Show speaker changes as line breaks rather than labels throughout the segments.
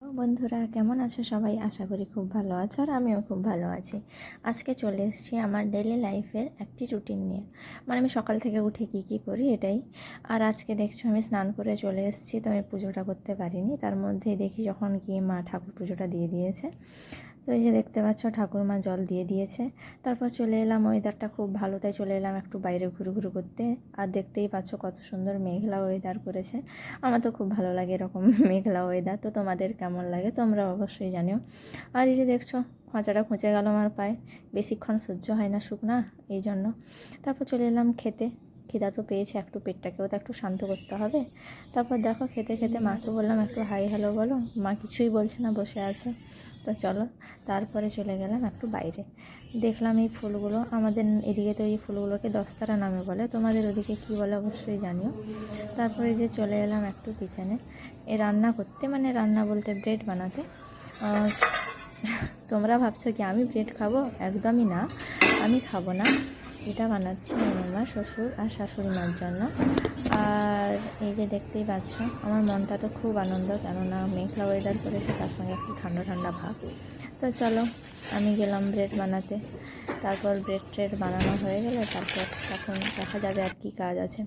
বন্ধুরা কেমন আছো সবাই? আশা করি খুব ভালো আছো আর আমিও খুব ভালো আছি। আজকে চলে এসেছি আমার ডেইলি লাইফের একটি রুটিন নিয়ে। মানে আমি সকাল থেকে উঠে কী করি এটাই। আর আজকে দেখছো আমি স্নান করে চলে এসেছি, তো আমি পুজোটা করতে পারিনি। তার মধ্যেই দেখি যখন গিয়ে মা ঠাকুর পুজোটা দিয়ে দিয়েছে। তো এই যে দেখতে পাচ্ছ ঠাকুরমা জল দিয়ে দিয়েছে। তারপর চলে এলাম, ওয়েদারটা খুব ভালো তাই চলে এলাম একটু বাইরে ঘুরু করতে। আর দেখতেই পাচ্ছ কত সুন্দর মেঘলা ওয়েদার করেছে। আমার তো খুব ভালো লাগে এরকম মেঘলা ওয়েদার। তো তোমাদের কেমন লাগে তোমরা অবশ্যই জানিও। আর এই যে দেখছো খোঁচাটা খুঁচে গেল আমার পায়ে, বেশিক্ষণ সহ্য হয় না শুকনা, এই জন্য। তারপর চলে এলাম খেতে। খিদা তো পেয়েছে, একটু পেটটাকেও তো একটু শান্ত করতে হবে। তারপর দেখো খেতে খেতে মাকে বললাম একটু হাই হ্যালো বলো, মা কিছুই বলছে না, বসে আছে। তো চলো, তারপরে চলে গেলাম একটু বাইরে। দেখলাম এই ফুলগুলো, আমাদের এদিকে তো এই ফুলগুলোকে দশতারা নামে বলে, তোমাদের ওদিকে কী বলে অবশ্যই জানিও। তারপরে যে চলে এলাম একটু কিচেনে এ রান্না করতে, মানে রান্না বলতে ব্রেড বানাতে। তোমরা ভাবছো কি আমি ব্রেড খাবো? একদমই না, আমি খাবো না। এটা বানাচ্ছি আমি আমার শ্বশুর আর শাশুড়ি মার জন্য। আর এই যে দেখতেই পাচ্ছ আমার মনটা তো খুব আনন্দ, কেননা মেঘলা ওয়েদার করেছে, তার সঙ্গে একটু ঠান্ডা ঠান্ডা ভাব। তো চলো, আমি গেলাম ব্রেড বানাতে। তারপর ব্রেড ট্রেড বানানো হয়ে গেলে তারপর তখন দেখা যাবে আর কি কাজ আছে।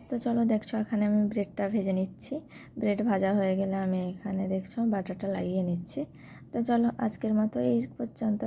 তো চলো, দেখছো এখানে আমি ব্রেডটা ভেজে নিচ্ছি। ব্রেড ভাজা হয়ে গেলে আমি এখানে দেখছো বাটারটা লাগিয়ে নিচ্ছি। তো চলো, আজকের মতো এই পর্যন্ত।